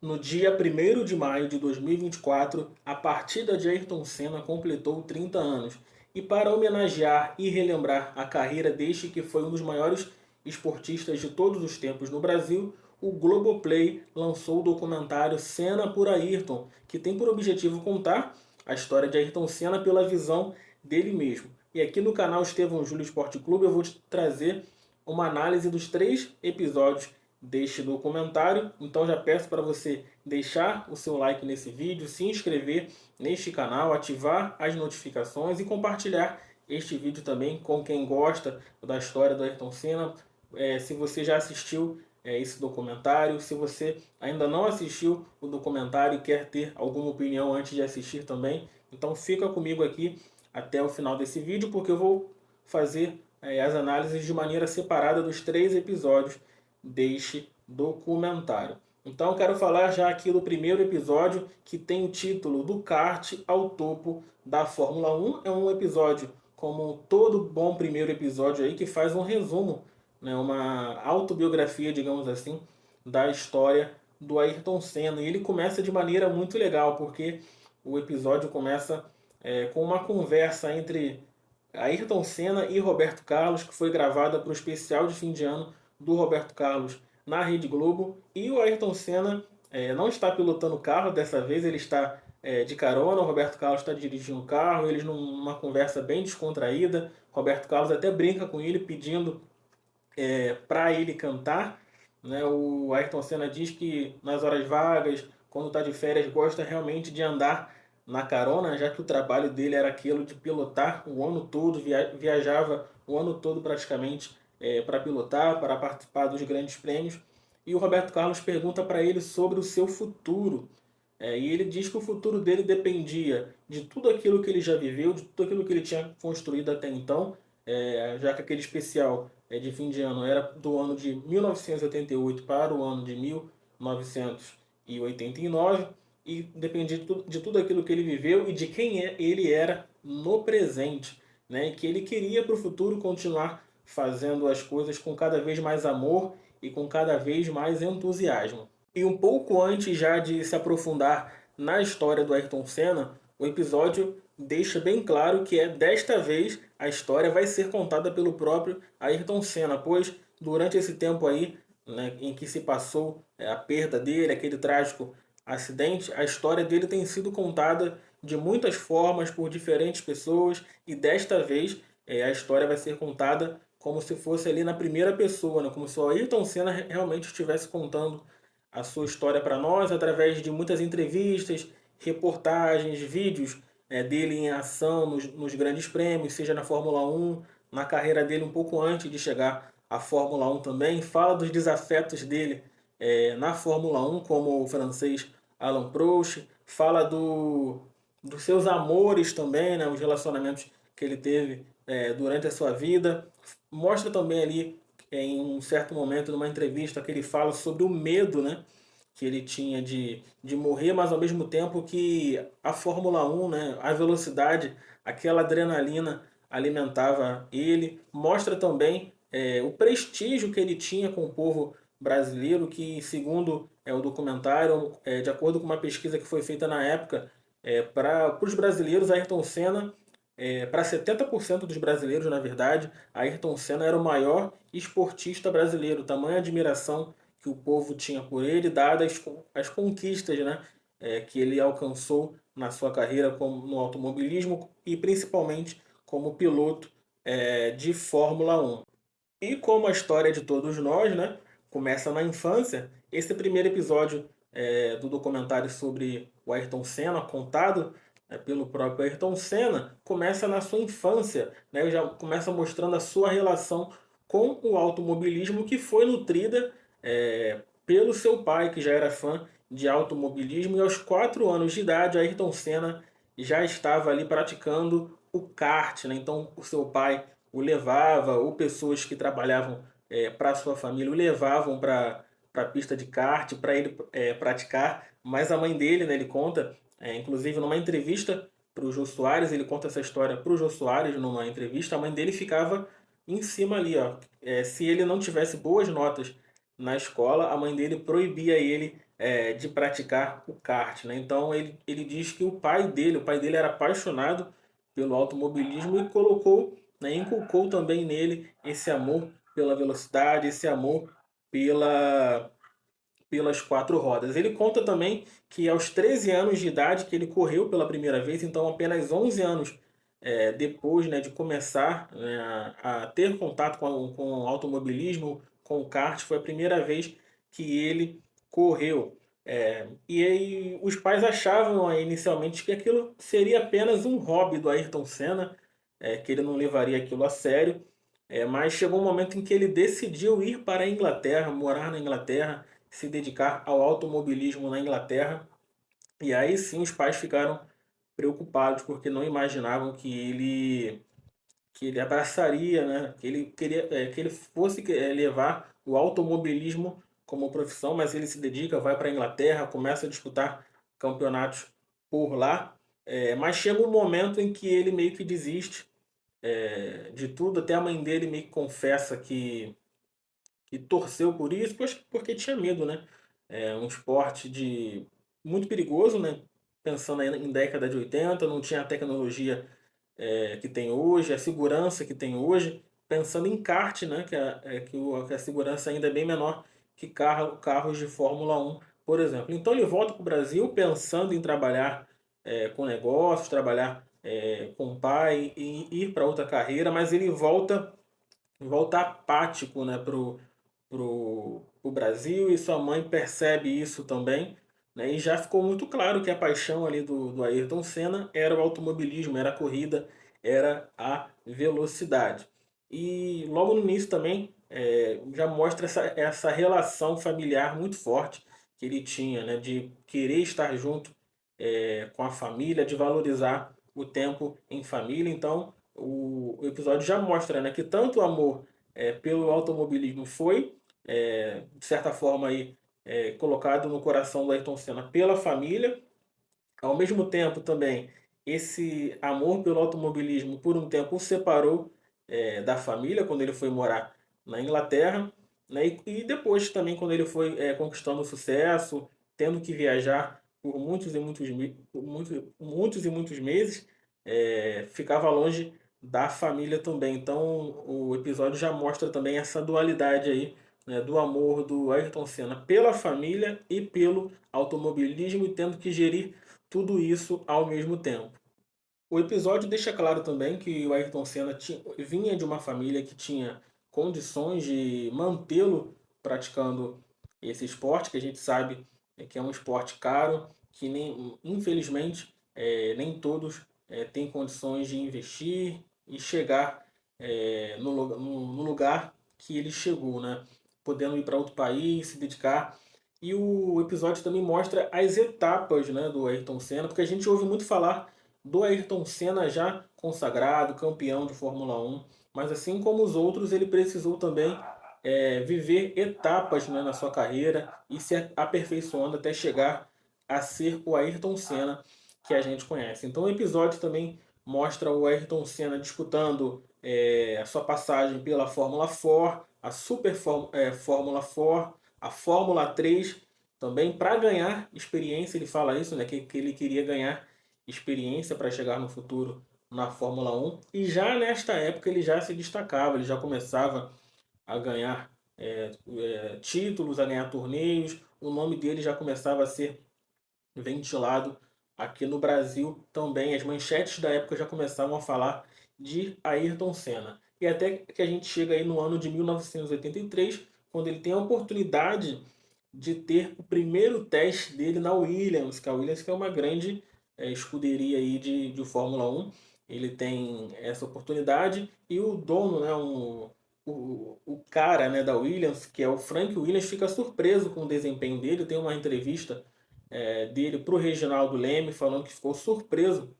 No dia 1º de maio de 2024, a partida de Ayrton Senna completou 30 anos. E para homenagear e relembrar a carreira deste que foi um dos maiores esportistas de todos os tempos no Brasil, o Globoplay lançou o documentário Senna por Ayrton, que tem por objetivo contar a história de Ayrton Senna pela visão dele mesmo. E aqui no canal Estevão Júlio Esporte Clube eu vou te trazer uma análise dos 3 episódios deste documentário. Então já peço para você deixar o seu like nesse vídeo, se inscrever neste canal, ativar as notificações e compartilhar este vídeo também com quem gosta da história do Ayrton Senna. Se você já assistiu esse documentário, se você ainda não assistiu o documentário e quer ter alguma opinião antes de assistir também, então fica comigo aqui até o final desse vídeo, porque eu vou fazer as análises de maneira separada dos 3 episódios deste documentário. Então eu quero falar já aqui do primeiro episódio, que tem o título Do Kart ao Topo da Fórmula 1. É um episódio, como todo bom primeiro episódio aí, que faz um resumo, né, uma autobiografia, digamos assim, da história do Ayrton Senna. E ele começa de maneira muito legal, porque o episódio começa com uma conversa entre Ayrton Senna e Roberto Carlos, que foi gravada para o especial de fim de ano do Roberto Carlos na Rede Globo. E o Ayrton Senna não está pilotando o carro dessa vez, ele está de carona. O Roberto Carlos está dirigindo o carro, eles numa conversa bem descontraída. Roberto Carlos até brinca com ele, pedindo para ele cantar. Né? O Ayrton Senna diz que nas horas vagas, quando está de férias, gosta realmente de andar na carona, já que o trabalho dele era aquilo de pilotar o ano todo, viajava o ano todo praticamente para pilotar, para participar dos grandes prêmios. E o Roberto Carlos pergunta para ele sobre o seu futuro. E ele diz que o futuro dele dependia de tudo aquilo que ele já viveu, de tudo aquilo que ele tinha construído até então, já que aquele especial de fim de ano era do ano de 1988 para o ano de 1989, e dependia de tudo aquilo que ele viveu e de quem ele era no presente, né? E que ele queria para o futuro continuar fazendo as coisas com cada vez mais amor e com cada vez mais entusiasmo. E um pouco antes já de se aprofundar na história do Ayrton Senna, o episódio deixa bem claro que desta vez a história vai ser contada pelo próprio Ayrton Senna, pois durante esse tempo aí, né, em que se passou a perda dele, aquele trágico acidente, a história dele tem sido contada de muitas formas por diferentes pessoas, e desta vez a história vai ser contada como se fosse ali na primeira pessoa, né? Como se o Ayrton Senna realmente estivesse contando a sua história para nós através de muitas entrevistas, reportagens, vídeos dele em ação nos grandes prêmios, seja na Fórmula 1, na carreira dele um pouco antes de chegar à Fórmula 1 também. Fala dos desafetos dele na Fórmula 1, como o francês Alain Prost. Fala dos seus amores também, né, os relacionamentos que ele teve durante a sua vida. Mostra também ali, em um certo momento, numa entrevista, que ele fala sobre o medo, né, que ele tinha de morrer, mas ao mesmo tempo que a Fórmula 1, né, a velocidade, aquela adrenalina alimentava ele. Mostra também o prestígio que ele tinha com o povo brasileiro, que segundo o documentário, de acordo com uma pesquisa que foi feita na época, para os brasileiros, Ayrton Senna, para 70% dos brasileiros, na verdade, Ayrton Senna era o maior esportista brasileiro. Tamanha admiração que o povo tinha por ele, dadas as conquistas, né, que ele alcançou na sua carreira no automobilismo e principalmente como piloto de Fórmula 1. E como a história de todos nós, né, começa na infância, esse primeiro episódio do documentário sobre o Ayrton Senna, contado pelo próprio Ayrton Senna, começa na sua infância, né, já começa mostrando a sua relação com o automobilismo, que foi nutrida pelo seu pai, que já era fã de automobilismo, e aos 4 anos de idade, Ayrton Senna já estava ali praticando o kart, né? Então o seu pai o levava, ou pessoas que trabalhavam para sua família o levavam para a pista de kart para ele praticar. Mas a mãe dele, né, ele conta, inclusive numa entrevista para o Jô Soares, ele conta essa história para o Jô Soares numa entrevista. A mãe dele ficava em cima ali, ó. Se ele não tivesse boas notas na escola, a mãe dele proibia ele de praticar o kart, né? Então ele diz que o pai dele era apaixonado pelo automobilismo e colocou, né, inculcou também nele esse amor pela velocidade, esse amor pela, pelas quatro rodas. Ele conta também que aos 13 anos de idade que ele correu pela primeira vez, então apenas 11 anos depois, né, de começar, né, a ter contato com o automobilismo, com o kart, foi a primeira vez que ele correu. E aí os pais achavam inicialmente que aquilo seria apenas um hobby do Ayrton Senna, que ele não levaria aquilo a sério. Mas chegou um momento em que ele decidiu ir para a Inglaterra, morar na Inglaterra, se dedicar ao automobilismo na Inglaterra. E aí sim os pais ficaram preocupados porque não imaginavam que ele abraçaria, né? Que ele queria que ele fosse levar o automobilismo como profissão, mas ele se dedica, vai para a Inglaterra, começa a disputar campeonatos por lá. Mas chega um momento em que ele meio que desiste de tudo, até a mãe dele meio que confessa que torceu por isso, porque tinha medo, né? É um esporte muito perigoso, né? Pensando aí em década de 80, não tinha a tecnologia que tem hoje, a segurança que tem hoje. Pensando em kart, né? Que a segurança ainda é bem menor que carros de Fórmula 1, por exemplo. Então ele volta para o Brasil pensando em trabalhar com negócios, trabalhar com o pai e ir para outra carreira, mas ele volta apático, né, pro Brasil, e sua mãe percebe isso também, né, e já ficou muito claro que a paixão ali do Ayrton Senna era o automobilismo, era a corrida, era a velocidade. E logo no início também já mostra essa relação familiar muito forte que ele tinha, né, de querer estar junto com a família, de valorizar o tempo em família. Então, o episódio já mostra, né, que tanto o amor pelo automobilismo foi, de certa forma, aí, colocado no coração do Ayrton Senna pela família. Ao mesmo tempo, também, esse amor pelo automobilismo, por um tempo, o separou da família, quando ele foi morar na Inglaterra. Né? E depois também, quando ele foi conquistando sucesso, tendo que viajar por muitos e muitos meses, ficava longe da família também. Então, o episódio já mostra também essa dualidade aí, né, do amor do Ayrton Senna pela família e pelo automobilismo, e tendo que gerir tudo isso ao mesmo tempo. O episódio deixa claro também que o Ayrton Senna vinha de uma família que tinha condições de mantê-lo praticando esse esporte, que a gente sabe que é um esporte caro, que nem, infelizmente nem todos têm condições de investir e chegar no lugar que ele chegou, né? Podendo ir para outro país, se dedicar. E o episódio também mostra as etapas, né, do Ayrton Senna, porque a gente ouve muito falar do Ayrton Senna já consagrado, campeão de Fórmula 1, mas assim como os outros, ele precisou também viver etapas, né, na sua carreira e se aperfeiçoando até chegar a ser o Ayrton Senna que a gente conhece. Então o episódio também mostra o Ayrton Senna disputando a sua passagem pela Fórmula 4, a Fórmula 4, a Fórmula 3, também para ganhar experiência. Ele fala isso, né, que ele queria ganhar experiência para chegar no futuro na Fórmula 1. E já nesta época ele já se destacava, ele já começava a ganhar títulos, a ganhar torneios. O nome dele já começava a ser ventilado aqui no Brasil também. As manchetes da época já começavam a falar de Ayrton Senna. E até que a gente chega aí no ano de 1983, quando ele tem a oportunidade de ter o primeiro teste dele na Williams, que a Williams que é uma grande escuderia aí de Fórmula 1. Ele tem essa oportunidade e o dono, né, o cara, né, da Williams, que é o Frank Williams, fica surpreso com o desempenho dele. Tem uma entrevista dele para o Reginaldo Leme falando que ficou surpreso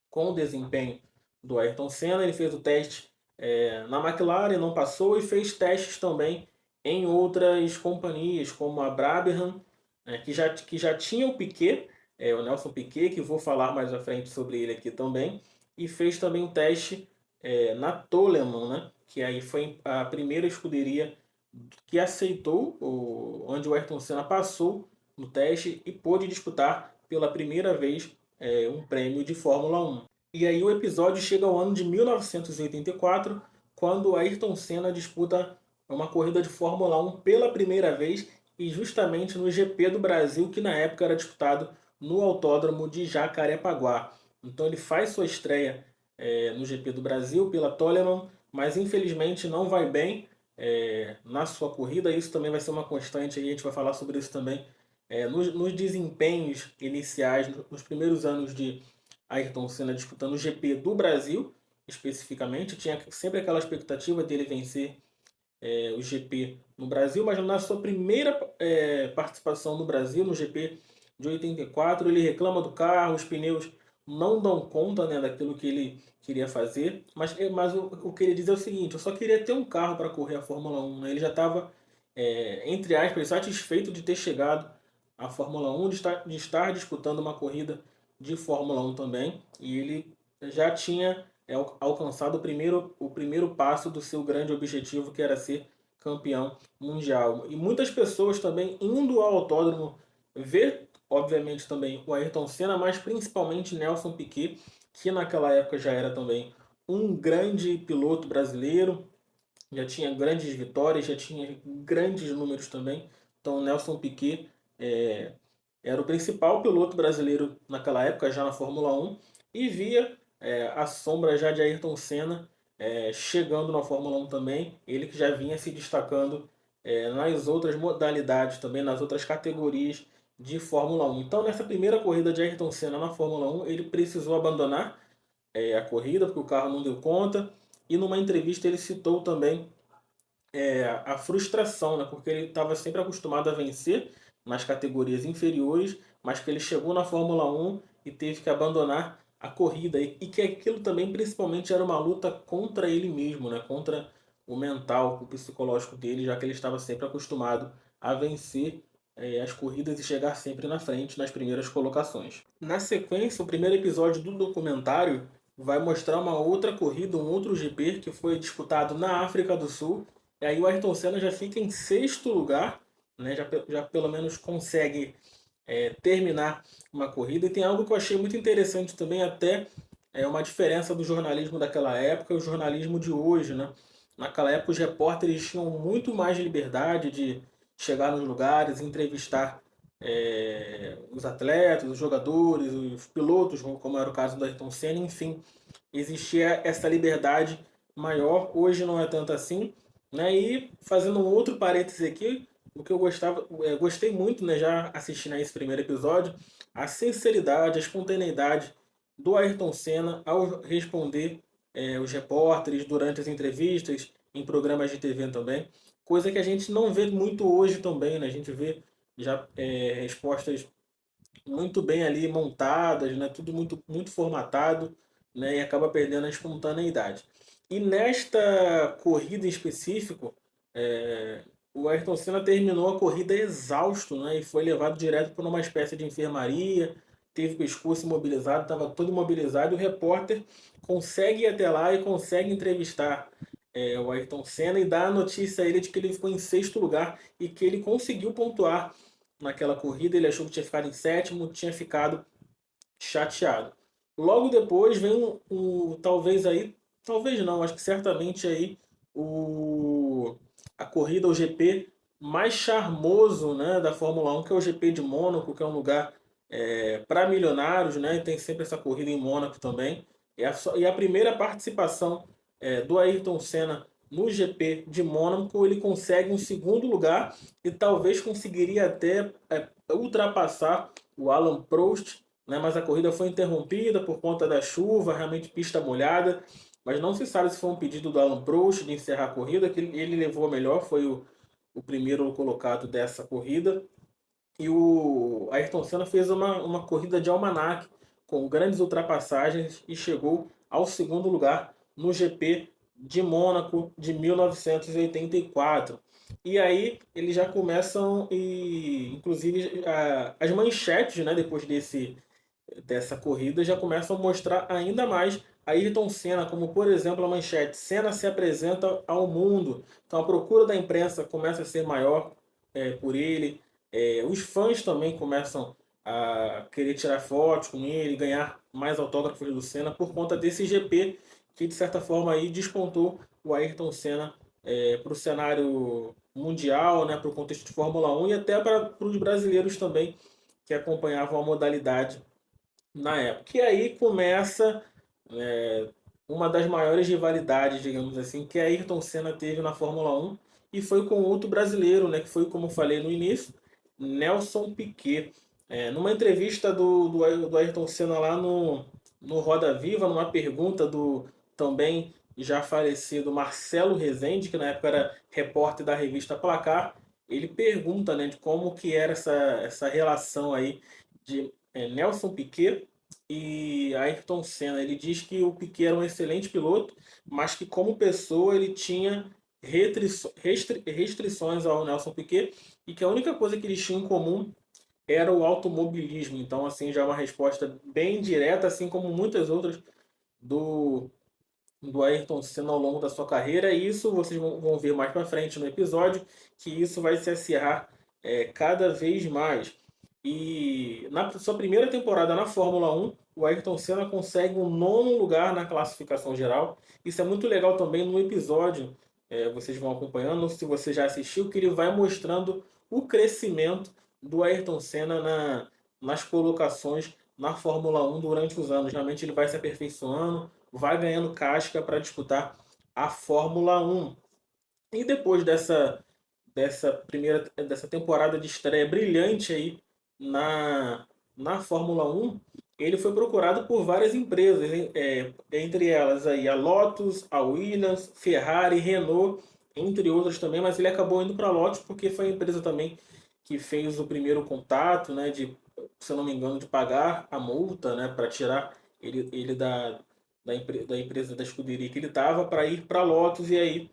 com o desempenho do Ayrton Senna. Ele fez o teste na McLaren, não passou, e fez testes também em outras companhias, como a Brabham, que já tinha o Piquet, o Nelson Piquet, que vou falar mais à frente sobre ele aqui também, e fez também um teste na Toleman, né, que aí foi a primeira escuderia que aceitou, onde o Ayrton Senna passou no teste e pôde disputar pela primeira vez um prêmio de Fórmula 1. E aí o episódio chega ao ano de 1984, quando Ayrton Senna disputa uma corrida de Fórmula 1 pela primeira vez e justamente no GP do Brasil, que na época era disputado no Autódromo de Jacarepaguá. Então ele faz sua estreia no GP do Brasil pela Toleman, mas infelizmente não vai bem na sua corrida. Isso também vai ser uma constante, aí a gente vai falar sobre isso também. Nos desempenhos iniciais, nos primeiros anos de Ayrton Senna disputando o GP do Brasil, especificamente, tinha sempre aquela expectativa dele vencer o GP no Brasil, mas na sua primeira participação no Brasil, no GP de 84, ele reclama do carro, os pneus não dão conta, né, daquilo que ele queria fazer, mas o que ele diz é o seguinte: eu só queria ter um carro para correr a Fórmula 1. Né? Ele já estava, entre aspas, satisfeito de ter chegado à Fórmula 1, de estar disputando uma corrida de Fórmula 1 também, e ele já tinha alcançado o primeiro passo do seu grande objetivo, que era ser campeão mundial. E muitas pessoas também indo ao autódromo ver, obviamente, também o Ayrton Senna, mas principalmente Nelson Piquet, que naquela época já era também um grande piloto brasileiro, já tinha grandes vitórias, já tinha grandes números também. Então, Nelson Piquet era o principal piloto brasileiro naquela época, já na Fórmula 1, e via a sombra já de Ayrton Senna chegando na Fórmula 1 também, ele que já vinha se destacando nas outras modalidades também, nas outras categorias de Fórmula 1. Então, nessa primeira corrida de Ayrton Senna na Fórmula 1, ele precisou abandonar a corrida porque o carro não deu conta, e numa entrevista ele citou também a frustração, né? Porque ele estava sempre acostumado a vencer nas categorias inferiores, mas que ele chegou na Fórmula 1 e teve que abandonar a corrida. E que aquilo também principalmente era uma luta contra ele mesmo, né? Contra o mental, o psicológico dele, já que ele estava sempre acostumado a vencer as corridas e chegar sempre na frente nas primeiras colocações. Na sequência, o primeiro episódio do documentário vai mostrar uma outra corrida, um outro GP que foi disputado na África do Sul. E aí o Ayrton Senna já fica em sexto lugar, né? Já pelo menos consegue terminar uma corrida. E tem algo que eu achei muito interessante também, até uma diferença do jornalismo daquela época e o jornalismo de hoje, né? Naquela época os repórteres tinham muito mais liberdade de chegar nos lugares, entrevistar os atletas, os jogadores, os pilotos, como era o caso do Ayrton Senna, enfim, existia essa liberdade maior. Hoje não é tanto assim, né? E fazendo um outro parêntese aqui, o que eu gostei muito, né, já assistindo a esse primeiro episódio, a sinceridade, a espontaneidade do Ayrton Senna ao responder os repórteres durante as entrevistas, em programas de TV também, coisa que a gente não vê muito hoje também, né? A gente vê já respostas muito bem ali montadas, né? Tudo muito, muito formatado, né? E acaba perdendo a espontaneidade. E nesta corrida em específico, o Ayrton Senna terminou a corrida exausto, né? E foi levado direto para uma espécie de enfermaria, teve o pescoço imobilizado, estava todo imobilizado, e o repórter consegue ir até lá e consegue entrevistar o Ayrton Senna e dar a notícia a ele de que ele ficou em sexto lugar e que ele conseguiu pontuar naquela corrida. Ele achou que tinha ficado em sétimo, tinha ficado chateado. Logo depois vem talvez aí, talvez não, acho que certamente aí a corrida, o GP mais charmoso, né, da Fórmula 1, que é o GP de Mônaco, que é um lugar para milionários, né, e tem sempre essa corrida em Mônaco também. E a primeira participação do Ayrton Senna no GP de Mônaco, ele consegue um segundo lugar e talvez conseguiria até ultrapassar o Alan Prost, né? Mas a corrida foi interrompida por conta da chuva, realmente pista molhada, mas não se sabe se foi um pedido do Alan Prost de encerrar a corrida, que ele levou a melhor, foi o primeiro colocado dessa corrida. E o Ayrton Senna fez uma corrida de almanaque, com grandes ultrapassagens, e chegou ao segundo lugar no GP de Mônaco de 1984. E aí eles já começam, inclusive as manchetes, né, depois dessa corrida, já começam a mostrar ainda mais Ayrton Senna, como por exemplo a manchete: Senna se apresenta ao mundo. Então a procura da imprensa começa a ser maior por ele. Os fãs também começam a querer tirar fotos com ele, ganhar mais autógrafos do Senna por conta desse GP que, de certa forma, aí despontou o Ayrton Senna para o cenário mundial, né, para o contexto de Fórmula 1 e até para os brasileiros também que acompanhavam a modalidade na época. E aí começa é, uma das maiores rivalidades, digamos assim, que a Ayrton Senna teve na Fórmula 1 e foi com outro brasileiro, né, que foi, como eu falei no início, Nelson Piquet. Numa entrevista do Ayrton Senna lá no Roda Viva, numa pergunta do também já falecido Marcelo Rezende, que na época era repórter da revista Placar, ele pergunta, né, de como que era essa relação aí de Nelson Piquet e Ayrton Senna. Ele diz que o Piquet era um excelente piloto, mas que como pessoa ele tinha restrições ao Nelson Piquet e que a única coisa que eles tinham em comum era o automobilismo. Então, assim, já é uma resposta bem direta, assim como muitas outras do, do Ayrton Senna ao longo da sua carreira. E isso vocês vão ver mais para frente no episódio, que isso vai se acirrar cada vez mais. E na sua primeira temporada na Fórmula 1, o Ayrton Senna consegue um nono lugar na classificação geral. Isso é muito legal também no episódio, vocês vão acompanhando, se você já assistiu, que ele vai mostrando o crescimento do Ayrton Senna nas colocações na Fórmula 1 durante os anos. Realmente ele vai se aperfeiçoando, vai ganhando casca para disputar a Fórmula 1. E depois dessa temporada de estreia brilhante aí na Fórmula 1, ele foi procurado por várias empresas, entre elas aí a Lotus, a Williams, Ferrari, Renault, entre outras também, mas ele acabou indo para a Lotus porque foi a empresa também que fez o primeiro contato, né, de, se eu não me engano, de pagar a multa, né, para tirar ele da empresa da escuderia que ele estava para ir para a Lotus. E aí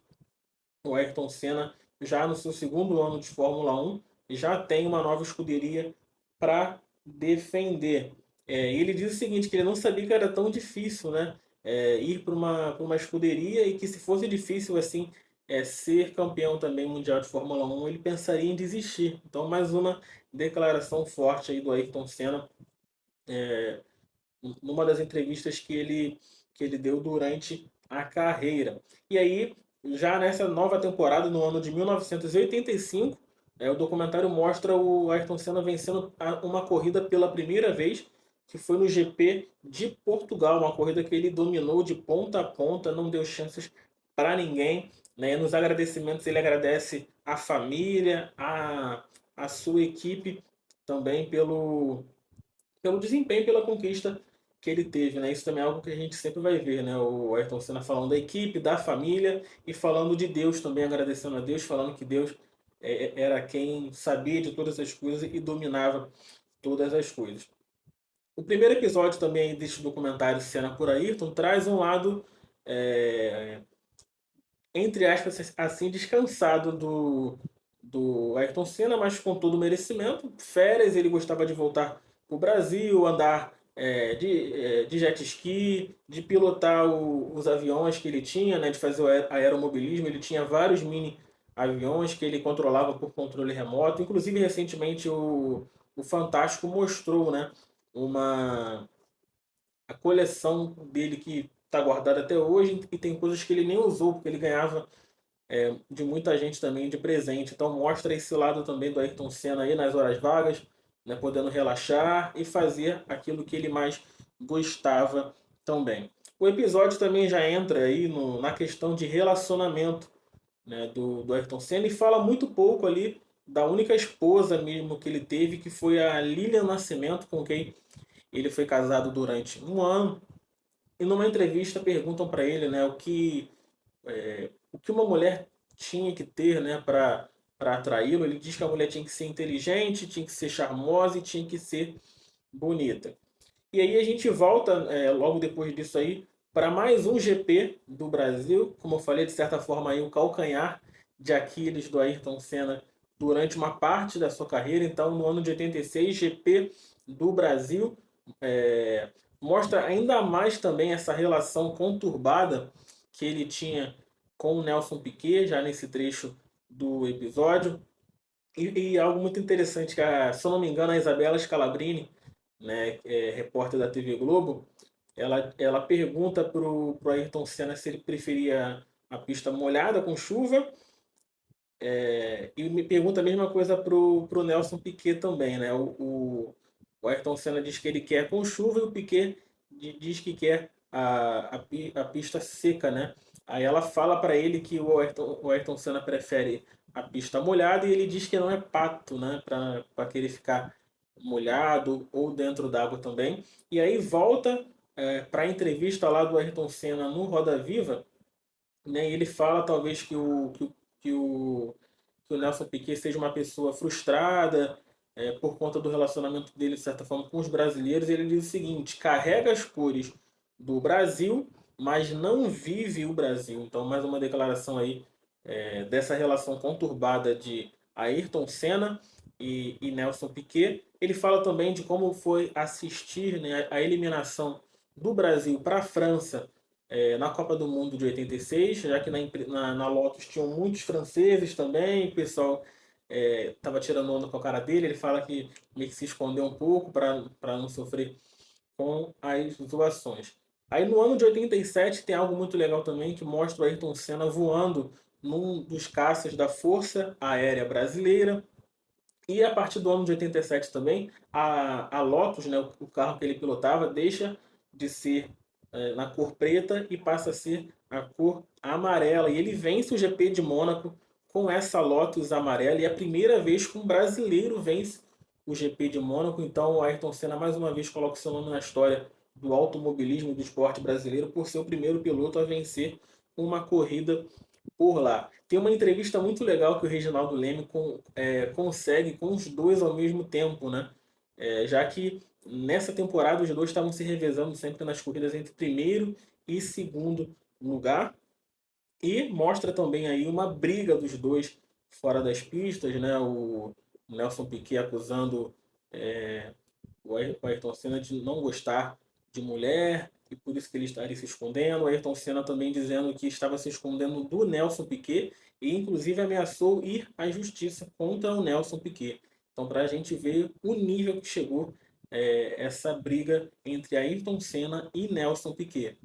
o Ayrton Senna, já no seu segundo ano de Fórmula 1, já tem uma nova escuderia para defender. Ele diz o seguinte, que ele não sabia que era tão difícil, né, ir para uma escuderia e que se fosse difícil assim ser campeão também mundial de Fórmula 1, ele pensaria em desistir. Então, mais uma declaração forte aí do Ayrton Senna numa das entrevistas que ele deu durante a carreira. E aí, já nessa nova temporada, no ano de 1985, o documentário mostra o Ayrton Senna vencendo uma corrida pela primeira vez, que foi no GP de Portugal, uma corrida que ele dominou de ponta a ponta, não deu chances para ninguém. Né? Nos agradecimentos, ele agradece a família, a sua equipe também pelo desempenho, pela conquista que ele teve, né? Isso também é algo que a gente sempre vai ver, né? O Ayrton Senna falando da equipe, da família e falando de Deus também, agradecendo a Deus, falando que Deus era quem sabia de todas as coisas e dominava todas as coisas. O primeiro episódio também deste documentário Cena por Ayrton traz um lado, é, entre aspas, assim, descansado do Ayrton Senna, mas com todo o merecimento. Férias, ele gostava de voltar para o Brasil, andar de jet ski, de pilotar os aviões que ele tinha, né, de fazer o aeromobilismo. Ele tinha vários mini aviões que ele controlava por controle remoto. Inclusive, recentemente, o Fantástico mostrou, né, a coleção dele que está guardada até hoje e tem coisas que ele nem usou, porque ele ganhava de muita gente também de presente. Então mostra esse lado também do Ayrton Senna aí nas horas vagas, né, podendo relaxar e fazer aquilo que ele mais gostava também. O episódio também já entra aí na questão de relacionamento, né, do Ayrton Senna e fala muito pouco ali da única esposa mesmo que ele teve, que foi a Lilian Nascimento, com quem ele foi casado durante um ano. E numa entrevista perguntam para ele, né, o que uma mulher tinha que ter, né, para atraí-lo. Ele diz que a mulher tinha que ser inteligente, tinha que ser charmosa e tinha que ser bonita. E aí a gente volta, logo depois disso aí, para mais um GP do Brasil. Como eu falei, de certa forma aí o calcanhar de Aquiles do Ayrton Senna durante uma parte da sua carreira. Então, no ano de 86, GP do Brasil, mostra ainda mais também essa relação conturbada que ele tinha com o Nelson Piquet, já nesse trecho do episódio. E algo muito interessante, que se eu não me engano, a Isabela Scalabrini, né, repórter da TV Globo, ela pergunta pro Ayrton Senna se ele preferia a pista molhada com chuva, e me pergunta a mesma coisa pro Nelson Piquet também, né? O Ayrton Senna diz que ele quer com chuva e o Piquet diz que quer a pista seca, né? Aí ela fala para ele que o Ayrton Senna prefere a pista molhada e ele diz que não é pato, né? Para querer ficar molhado ou dentro d'água também. E aí volta para a entrevista lá do Ayrton Senna no Roda Viva, né? E ele fala talvez que o, que o Nelson Piquet seja uma pessoa frustrada por conta do relacionamento dele, de certa forma, com os brasileiros. Ele diz o seguinte: carrega as cores do Brasil, mas não vive o Brasil. Então, mais uma declaração aí dessa relação conturbada de Ayrton Senna e Nelson Piquet. Ele fala também de como foi assistir, né, a eliminação do Brasil para a França na Copa do Mundo de 86, já que na Lotus tinham muitos franceses também, o pessoal estava tirando onda com a cara dele, ele fala que meio que se escondeu um pouco para não sofrer com as zoações. Aí no ano de 87 tem algo muito legal também que mostra o Ayrton Senna voando num dos caças da Força Aérea Brasileira. E a partir do ano de 87 também, a Lotus, né, o carro que ele pilotava, deixa de ser na cor preta e passa a ser a cor amarela. E ele vence o GP de Mônaco com essa Lotus amarela. E é a primeira vez que um brasileiro vence o GP de Mônaco. Então o Ayrton Senna mais uma vez coloca o seu nome na história do automobilismo e do esporte brasileiro por ser o primeiro piloto a vencer uma corrida por lá. Tem uma entrevista muito legal que o Reginaldo Leme consegue com os dois ao mesmo tempo, né? Já que nessa temporada os dois estavam se revezando sempre nas corridas entre primeiro e segundo lugar. E mostra também aí uma briga dos dois fora das pistas, né? O Nelson Piquet acusando é, o Ayrton Senna de não gostar de mulher e por isso que ele estaria se escondendo. O Ayrton Senna também dizendo que estava se escondendo do Nelson Piquet e inclusive ameaçou ir à justiça contra o Nelson Piquet. Então, para a gente ver o nível que chegou essa briga entre Ayrton Senna e Nelson Piquet.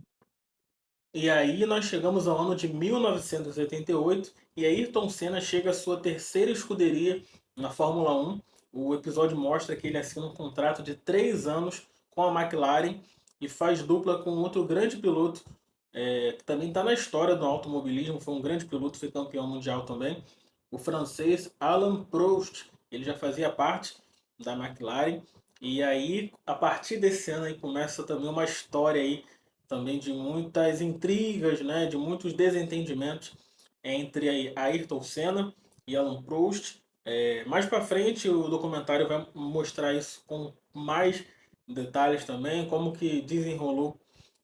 E aí nós chegamos ao ano de 1988 e Ayrton Senna chega à sua terceira escuderia na Fórmula 1. O episódio mostra que ele assina um contrato de 3 anos com a McLaren e faz dupla com outro grande piloto que também está na história do automobilismo, foi um grande piloto, foi campeão mundial também, o francês Alain Prost. Ele já fazia parte da McLaren e aí a partir desse ano aí começa também uma história aí também de muitas intrigas, né, de muitos desentendimentos entre Ayrton Senna e Alan Prost. Mais para frente o documentário vai mostrar isso com mais detalhes também, como que desenrolou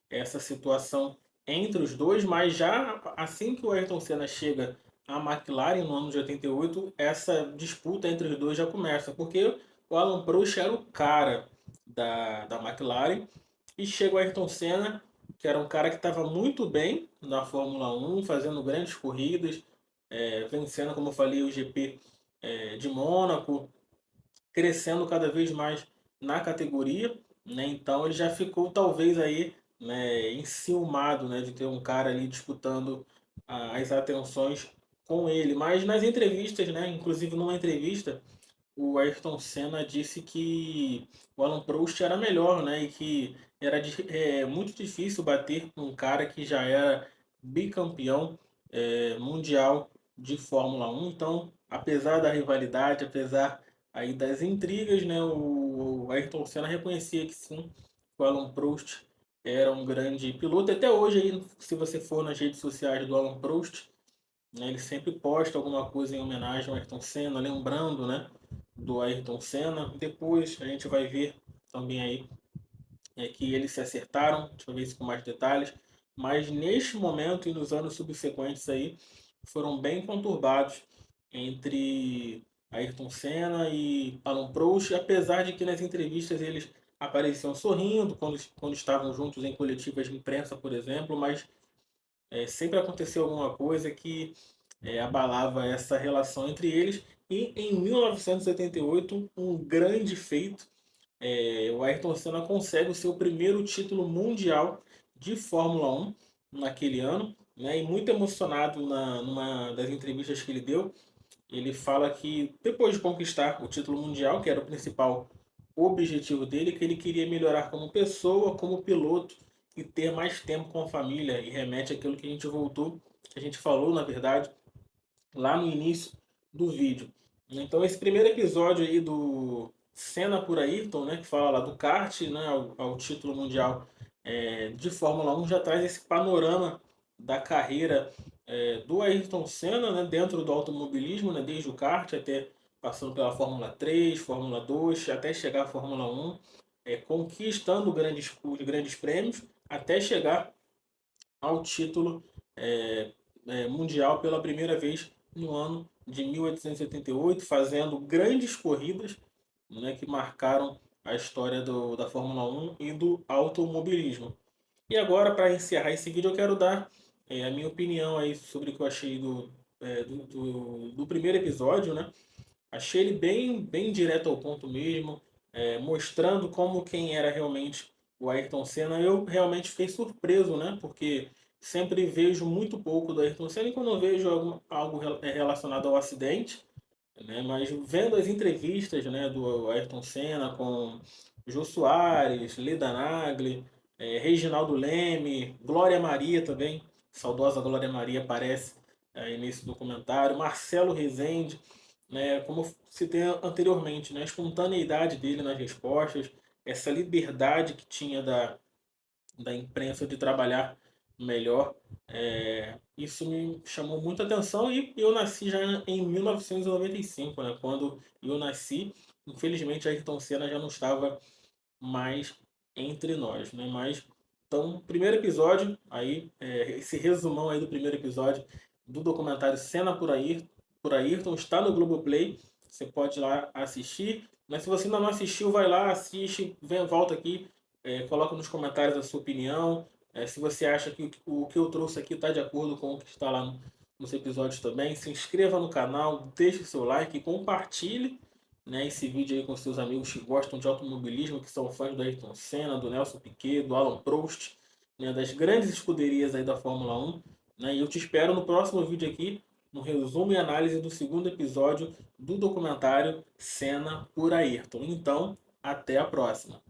essa situação entre os dois, mas já assim que o Ayrton Senna chega à McLaren no ano de 88, essa disputa entre os dois já começa, porque o Alan Prost era o cara da McLaren e chega o Ayrton Senna, que era um cara que estava muito bem na Fórmula 1, fazendo grandes corridas, vencendo, como eu falei, o GP de Mônaco, crescendo cada vez mais na categoria, né? Então ele já ficou talvez aí, né, enciumado, né, de ter um cara ali disputando as atenções com ele. Mas nas entrevistas, né, inclusive numa entrevista, o Ayrton Senna disse que o Alan Prost era melhor, né, e que era muito difícil bater um cara que já era bicampeão mundial de Fórmula 1. Então, apesar da rivalidade, apesar aí das intrigas, né, o Ayrton Senna reconhecia que sim, o Alan Prost era um grande piloto. Até hoje, aí, se você for nas redes sociais do Alan Prost, né, ele sempre posta alguma coisa em homenagem ao Ayrton Senna, lembrando, né, do Ayrton Senna. Depois a gente vai ver também aí que eles se acertaram, a gente vai ver isso com mais detalhes. Mas neste momento e nos anos subsequentes aí foram bem conturbados entre Ayrton Senna e Alan Prost, apesar de que nas entrevistas eles apareciam sorrindo quando estavam juntos em coletivas de imprensa, por exemplo, mas sempre aconteceu alguma coisa que abalava essa relação entre eles. E em 1978, um grande feito, o Ayrton Senna consegue o seu primeiro título mundial de Fórmula 1 naquele ano, né? E muito emocionado numa das entrevistas que ele deu, ele fala que depois de conquistar o título mundial, que era o principal objetivo dele, que ele queria melhorar como pessoa, como piloto e ter mais tempo com a família. E remete àquilo que a gente voltou, que a gente falou, na verdade, lá no início do vídeo. Então esse primeiro episódio aí do Senna por Ayrton, né, que fala lá do kart, né, ao título mundial de Fórmula 1, já traz esse panorama da carreira do Ayrton Senna, né, dentro do automobilismo, né, desde o kart até passando pela Fórmula 3, Fórmula 2, até chegar à Fórmula 1, conquistando os grandes prêmios, até chegar ao título é, mundial pela primeira vez no ano de 1878, fazendo grandes corridas, né, que marcaram a história da Fórmula 1 e do automobilismo. E agora, para encerrar esse vídeo, eu quero dar a minha opinião aí sobre o que eu achei do primeiro episódio, né? Achei ele bem direto ao ponto mesmo, mostrando como quem era realmente o Ayrton Senna. Eu realmente fiquei surpreso, né? Porque sempre vejo muito pouco do Ayrton Senna e quando eu vejo algo relacionado ao acidente, né? Mas vendo as entrevistas, né, do Ayrton Senna com Jô Soares, Leda Nagli, Reginaldo Leme, Glória Maria também, saudosa Glória Maria aparece aí nesse documentário, Marcelo Rezende, né, como eu citei anteriormente, né, a espontaneidade dele nas respostas, essa liberdade que tinha da imprensa de trabalhar melhor. Isso me chamou muita atenção e eu nasci já em 1995, né? Quando eu nasci, infelizmente a Ayrton Senna já não estava mais entre nós, né? Mas então, primeiro episódio, aí esse resumão aí do primeiro episódio do documentário Senna por Ayrton está no Globoplay. Você pode ir lá assistir. Mas se você ainda não assistiu, vai lá, assiste, vem, volta aqui, coloca nos comentários a sua opinião. Se você acha que o que eu trouxe aqui está de acordo com o que está lá nos episódios também, se inscreva no canal, deixe o seu like, compartilhe, né, esse vídeo aí com seus amigos que gostam de automobilismo, que são fãs do Ayrton Senna, do Nelson Piquet, do Alan Prost, né, das grandes escuderias aí da Fórmula 1. Né, e eu te espero no próximo vídeo aqui, no resumo e análise do segundo episódio do documentário Senna por Ayrton. Então, até a próxima.